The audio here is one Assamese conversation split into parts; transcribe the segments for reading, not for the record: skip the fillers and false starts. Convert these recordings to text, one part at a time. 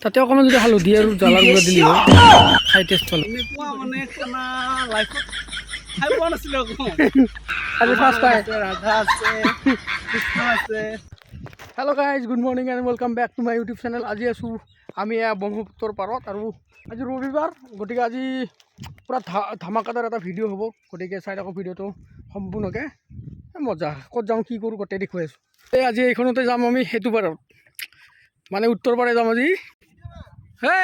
তাতে অকণমান যদি হালধি আৰু জ্বালা গুড়া দিলি হয় খাই টেষ্ট পালোঁ। এনেকুৱা মানে খানা লাইফত খাই পোৱা নাছিলোঁ আকৌ। আজি ফাৰ্ষ্ট টাইম। ৰাধা আছে, কৃষ্ণ আছে। Hello' guys, good morning and welcome back to my YouTube channel. আজি আছোঁ আমি ব্ৰহ্মপুত্ৰৰ পাৰত আৰু আজি ৰবিবাৰ, গতিকে আজি পূৰা ধামাকাদাৰ এটা ভিডিঅ' হ'ব। গতিকে চাই থাকক ভিডিঅ'টো সম্পূৰ্ণকৈ। মজা, ক'ত যাওঁ কি কৰোঁ গোটেই দেখুৱাই আছোঁ। আজি এইখনতে যাম আমি, সেইটো পাৰত মানে উত্তৰ পাৰে যাম আজি। হে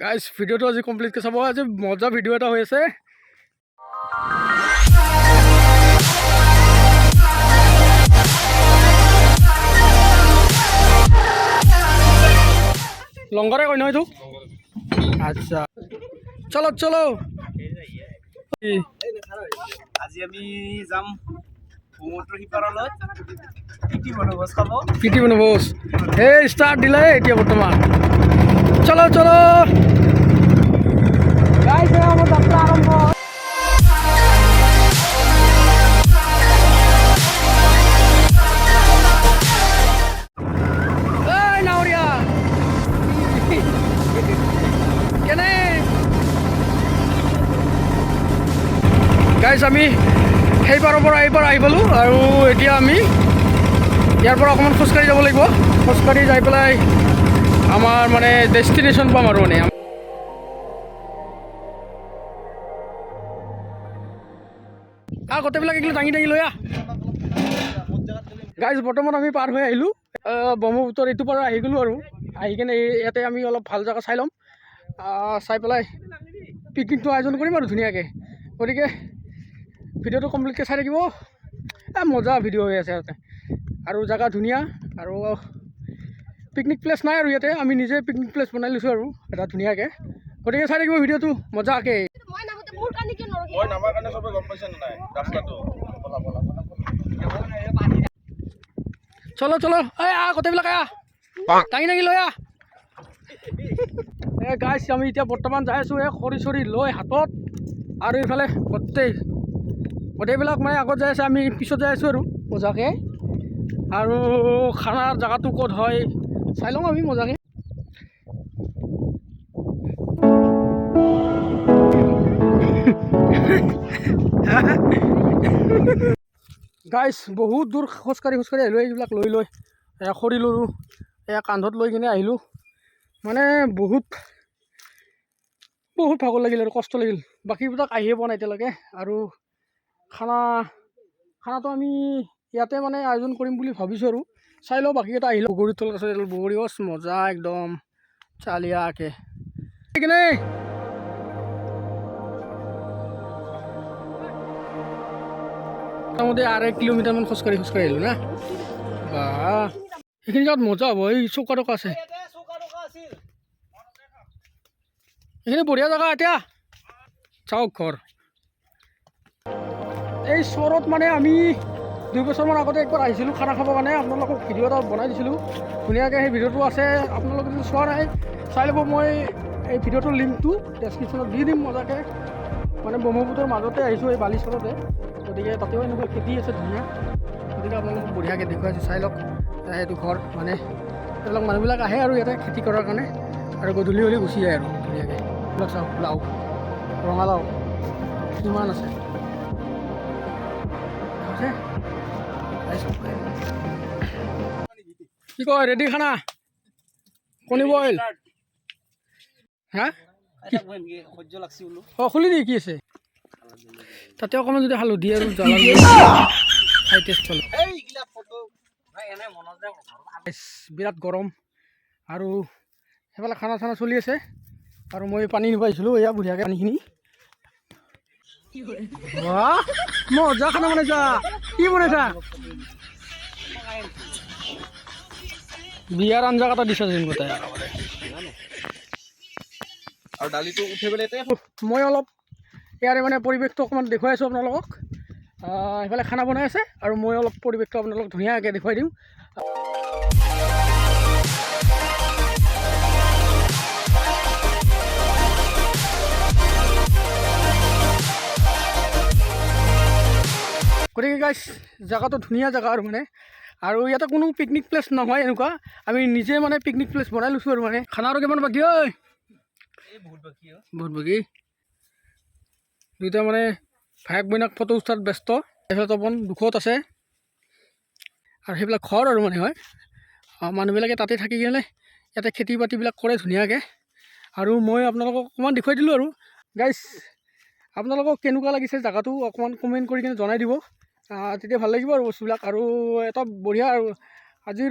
গাইজ, ভিডিঅ'টো আজি কমপ্লিটকৈ চাব। আজি মজা ভিডিঅ' এটা হৈ আছে। লংগৰে কয় নহয় এইটো? আচ্ছা, চলো চলো। আজি আমি যাম ব্ৰহ্মপুত্ৰৰ সিপাৰলৈ। পিটি বনভোজ খাব। পিটি বনভোজ এই ষ্টাৰ্ট দিলে এতিয়া বৰ্তমান। চলো চলো গাইজ, আমাৰ যাত্ৰা আৰম্ভ। এই নাৱৰীয়া কেনে গাইজ, আমি সেই পাৰৰ পৰা এইপাৰ আহি পালোঁ আৰু এতিয়া আমি ইয়াৰ পৰা অকণমান খোজকাঢ়ি যাব লাগিব। খোজকাঢ়ি যাই পেলাই আমাৰ মানে ডেষ্টিনেশ্যন পাম আৰু মানে গোটেইবিলাক এইগিলা দাঙি দাঙি লৈ আহ। গাইজ, বৰ্তমান আমি পাৰ হৈ আহিলোঁ ব্ৰহ্মপুত্ৰৰ এইটো পাৰ আহি গ'লোঁ আৰু আহি কিনে ইয়াতে আমি অলপ ভাল জেগা চাই ল'ম। চাই পেলাই পিকনিকটো আয়োজন কৰিম আৰু ধুনীয়াকৈ। গতিকে ভিডিঅ'টো কমপ্লিটকৈ চাই থাকিব। মজা ভিডিঅ' হৈ আছে ইয়াতে আৰু জেগা ধুনীয়া আৰু পিকনিক প্লেচ নাই আৰু ইয়াতে আমি নিজে পিকনিক প্লেচ বনাই লৈছোঁ আৰু এটা ধুনীয়াকৈ। গতিকে চাই থাকিব ভিডিঅ'টো মজাকৈ। চলো চলো, এই গোটেইবিলাক দাঙি দাঙি লৈ আহ। গাইজ, আমি এতিয়া বৰ্তমান যাই আছোঁ খৰি চৰি লৈ হাতত আৰু এইফালে গোটেইবিলাক মানে আগত যাই আছে, আমি পিছত যাই আছোঁ আৰু মজাকৈ। আৰু খানাৰ জেগাটো ক'ত হয় চাই লওঁ আমি মজাকৈ। গাইজ, বহুত দূৰ খোজকাঢ়ি আহিলোঁ। এইবিলাক লৈ লৈ খৰি ল'লোঁ, কান্ধত লৈ কিনে আহিলোঁ। মানে বহুত ভাগৰ লাগিল আৰু কষ্ট লাগিল। বাকীবিলাক আহিয়ে পোৱা নাই এতিয়ালৈকে। আৰু খানাটো আমি ইয়াতে মানে আয়োজন কৰিম বুলি ভাবিছোঁ আৰু চাই লওঁ বাকীকেইটা আহিলোঁ। বগৰীৰ তলত আছে, বগৰী গছ মজা একদম চালিয়াকৈ কিনে। মোটামুটি 2.5 কিলোমিটাৰমান খোজকাঢ়ি আহিলোঁ না। বা সেইখিনি জেগাত মজা হ'ব। এই চৌকা টৌকা আছে, এইখিনি বঢ়িয়া জেগা। এতিয়া চাওক ঘৰ এই চৰত মানে আমি 2 বছৰমান আগতে একবাৰ আহিছিলোঁ খানা খাবৰ কাৰণে। আপোনালোকক ভিডিঅ' এটা বনাই দিছিলোঁ ধুনীয়াকৈ, সেই ভিডিঅ'টো আছে। আপোনালোকে যদি চোৱা নাই চাই ল'ব। মই এই ভিডিঅ'টোৰ লিংকটো ডেছক্ৰিপশ্যনত দি দিম মজাকৈ। মানে ব্ৰহ্মপুত্ৰৰ মাজতে আহিছোঁ, এই বালিচৰতে। গতিকে তাতেও এনেকুৱা খেতি আছে ধুনীয়া। গতিকে আপোনালোকক বঢ়িয়াকৈ দেখুৱাইছোঁ, চাই লওক। সেইটো ঘৰ মানে এইবিলাক মানুহবিলাক আহে আৰু ইয়াতে খেতি কৰাৰ কাৰণে আৰু গধূলি হ'লে গুচি যায় আৰু ধুনীয়াকৈ। এইবিলাক চাওক, লাও ৰঙালাও কিমান আছে। কি কয়, ৰেডি খানা? কণী বইল হা খুলি দি কি আছে তাতে? অকণমান যদি হালধি আৰু জ্বালা খাই টেষ্ট পালোঁ। বিৰাট গৰম আৰু সেইফালে খানা চানা চলি আছে আৰু মই পানী নিব আহিছিলোঁ। এয়া বঢ়িয়াকৈ পানীখিনি। মজা খানা বনাইছা। কি বনাইছা? বিয়াৰ আঞ্জা কটা দিছা যেন গোটাই। আৰু দালিটো উঠি পেলাই মই অলপ ইয়াৰে মানে পৰিৱেশটো অকণমান দেখুৱাই আছোঁ আপোনালোকক। এইফালে খানা বনাই আছে আৰু মই অলপ পৰিৱেশটো আপোনালোকক ধুনীয়াকৈ দেখুৱাই দিম। গতিকে গাইজ, জেগাটো ধুনীয়া জেগা আৰু মানে আৰু ইয়াতে কোনো পিকনিক প্লেচ নহয় এনেকুৱা আমি নিজে মানে পিকনিক প্লেচ বনাই লৈছোঁ আৰু মানে খানা আৰু কিমান বাকী ঐ বহুত বাকী দুইটা মানে ভায়েক বইনাক ফটো উঠাত ব্যস্ত এইফালে তপন দুখত আছে আৰু সেইবিলাক ঘৰ আৰু মানে হয় মানুহবিলাকে তাতে থাকি কিনে ইয়াতে খেতি বাতিবিলাক কৰে ধুনীয়াকৈ আৰু মই আপোনালোকক অকণমান দেখুৱাই দিলোঁ আৰু গাইজ আপোনালোকক কেনেকুৱা লাগিছে জেগাটো অকণমান কমেণ্ট কৰি কিনে জনাই দিব তেতিয়া ভাল লাগিব আৰু বস্তুবিলাক আৰু এটা বঢ়িয়া আৰু আজিৰ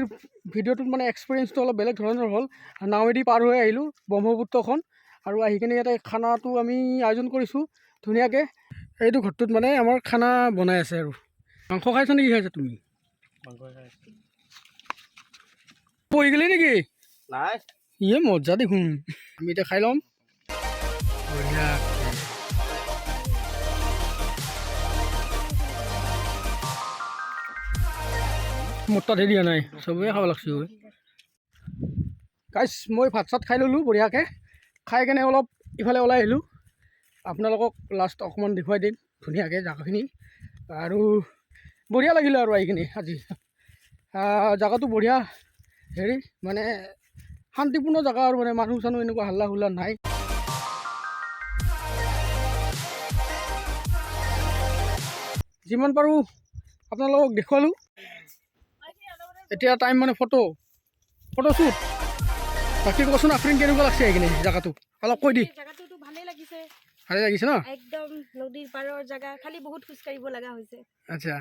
ভিডিঅ'টোত মানে এক্সপিৰিয়েঞ্চটো অলপ বেলেগ ধৰণৰ হ'ল নাৱেদি পাৰ হৈ আহিলোঁ ব্ৰহ্মপুত্ৰখন আৰু আহি কিনে ইয়াতে খানাটো আমি আয়োজন কৰিছোঁ ধুনীয়াকৈ এইটো ঘৰটোত মানে আমাৰ খানা বনাই আছে আৰু মাংস খাইছা নেকি খাইছা তুমি পৰি গ'লি নেকি নাই ইয়ে মজা দেখোন আমি এতিয়া খাই ল'ম বঢ়িয়া মোৰ তাতহে দিয়া নাই চবেই খাব লাগছে গাইছ মই ভাত চাত খাই ল'লোঁ বঢ়িয়াকৈ খাই কেনে অলপ ইফালে ওলাই আহিলোঁ আপোনালোকক লাষ্ট অকণমান দেখুৱাই দিম ধুনীয়াকৈ জেগাখিনি আৰু বঢ়িয়া লাগিলে আৰু আহি কিনে আজি জেগাটো বঢ়িয়া হেৰি মানে শান্তিপূৰ্ণ জেগা আৰু মানে মানুহ চানুহ এনেকুৱা হাল্লা হুল্লা নাই যিমান পাৰোঁ আপোনালোকক দেখুৱালোঁ এতিয়া টাইম মানে ফটোশ্বুট বাকী কচোন আফ্ৰিন কেনেকুৱা লাগছে এইখিনি জেগাটো অলপ কৈ দি জায়গাটো ভালেই লাগিছে ভালে লাগিছে ন একদম নদীৰ পাৰৰ জায়গা খালি বহুত খোজ কাঢ়িব লগা হৈছে আচ্ছা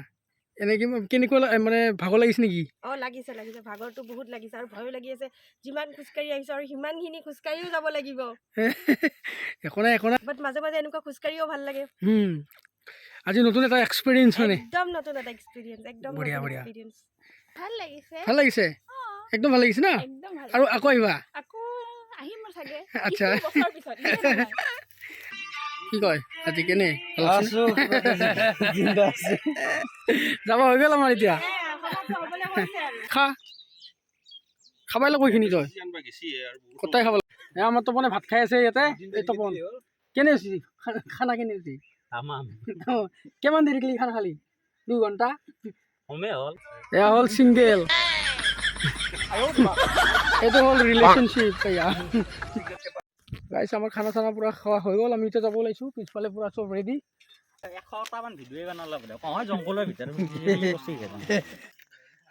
এনে কেনেকুৱা মানে ভাগৰ লাগিছে নেকি লাগিছে ভাগৰটো বহুত লাগিছে আৰু ভয়ো লাগি আছে যিমান খোজকাঢ়ি আহিছোঁ আৰু সিমানখিনি খোজকাঢ়িও যাব লাগিব একো নাই বাট মাজে মাজে এনেকুৱা খোজকাঢ়িও ভাল লাগে আজি নতুন এটা এক্সপিৰিয়েঞ্চ মানে একদম নতুন এটা এক্সপিৰিয়েঞ্চ একদম বঢ়িয়া ভাল লাগিছে একদম ভাল লাগিছে না আৰু আকৌ আহিবা আহিম চাগে আচ্ছা কি কয় আজি কেনে যাব হৈ গ'ল আমাৰ এতিয়া খাবাই লাগিব এইখিনি তই কটাই খাব লাগে আমাৰ তপনে ভাত খাই আছে ইয়াতে এই তপন কেনে হৈছে খানা কেনে হৈছে কিমান দেৰি খানা খালি 2 ঘণ্টা এয়া হ'ল চিংগেল এইটো হ'ল ৰিলেশ্যনশ্বিপ গাইছ আমাৰ খানা চানা পূৰা খোৱা হৈ গ'ল আমি এতিয়া যাব ওলাইছোঁ পিছফালে পূৰা চব ৰেডি 100টামান ভিডিঅ'ই বনালা বোলে কহয় জংঘলৰ ভিতৰত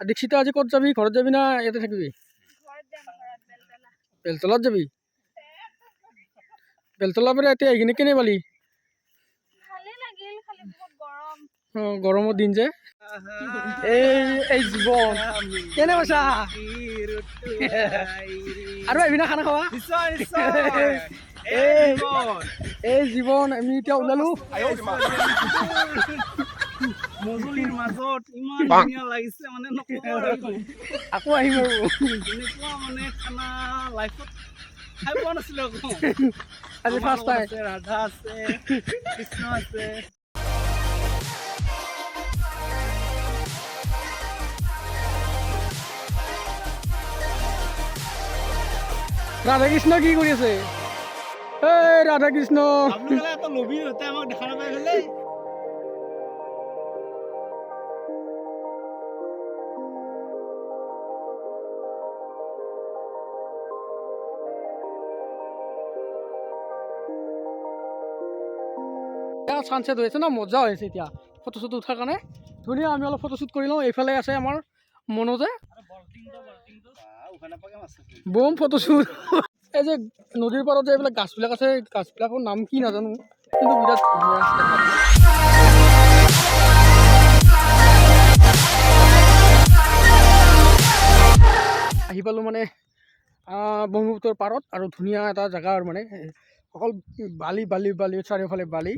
দীক্ষিতা আজি ক'ত যাবি ঘৰত যাবি না ইয়াতে থাকিবি বেলতলাত যাবি বেলতলাৰ পৰা এতিয়া এইখিনি কেনে পালি গৰমৰ দিন যে এই জীৱন কেনে কৈছা আৰু আহিবি না খানা খাবা এই জীৱন আমি এতিয়া ওলালো মজুলিৰ মাজত ইমান ধুনীয়া লাগিছে মানে আকৌ আহিম আৰু এনেকুৱা মানে খানা লাইফত খাই পোৱা নাছিলোঁ আজি ফাৰ্ষ্ট টাইম ৰাধা আছে কৃষ্ণ আছে ৰাধা কৃষ্ণ কি কৰি আছে এই ৰাধা কৃষ্ণ আপোনালোকে এটা লবি হতে আমাক দেখা নাপাই গ'লে ছানছেট হৈ আছে ন মজা হৈ আছে এতিয়া ফটো শ্বুট উঠাৰ কাৰণে ধুনীয়া আমি অলপ ফটোশ্বুট কৰি লওঁ এইফালে আছে আমাৰ মনোজে বম ফটোশ্বুট এই যে নদীৰ পাৰত যে এইবিলাক গাছবিলাক আছে গাছবিলাকৰ নাম কি নাজানো কিন্তু বিৰাট ধুনীয়া আহি পালোঁ মানে ব্ৰহ্মপুত্ৰৰ পাৰত আৰু ধুনীয়া এটা জেগা আৰু মানে অকল বালি বালি বালি চাৰিওফালে বালি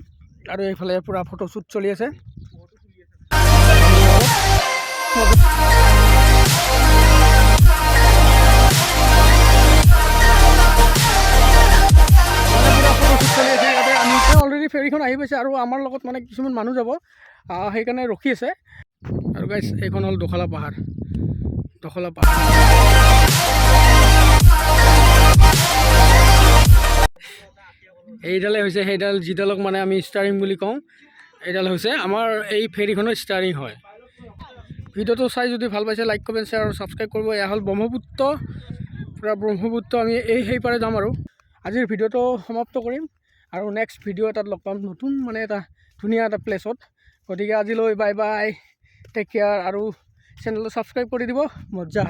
আৰু এইফালে পূৰা ফটোশ্বুট চলি আছে অলৰেডি ফেৰীখন আহি পাইছে আৰু আমাৰ লগত মানে কিছুমান মানুহ যাব সেইকাৰণে ৰখি আছে আৰু গাইছ এইখন হ'ল দখলা পাহাৰ এইডালে হৈছে সেইডাল যিডালক মানে আমি ষ্টাৰিং বুলি কওঁ এইডাল হৈছে আমাৰ এই ফেৰীখনৰ ষ্টাৰিং হয় ভিডিঅ'টো চাই যদি ভাল পাইছে লাইক কমেণ্ট শ্বেয়াৰ আৰু ছাবস্ক্ৰাইব কৰিব। এয়া হ'ল ব্ৰহ্মপুত্ৰ, পূৰা ব্ৰহ্মপুত্ৰ। আমি সেইপাৰে যাম আৰু আজিৰ ভিডিঅ'টো সমাপ্ত কৰিম আৰু নেক্সট ভিডিঅ' এটাত লগ পাম নতুন মানে এটা ধুনীয়া এটা প্লেছত। গতিকে আজিলৈ বাই বাই, টেক কেয়াৰ আৰু চেনেলটো ছাবস্ক্ৰাইব কৰি দিব। মজা।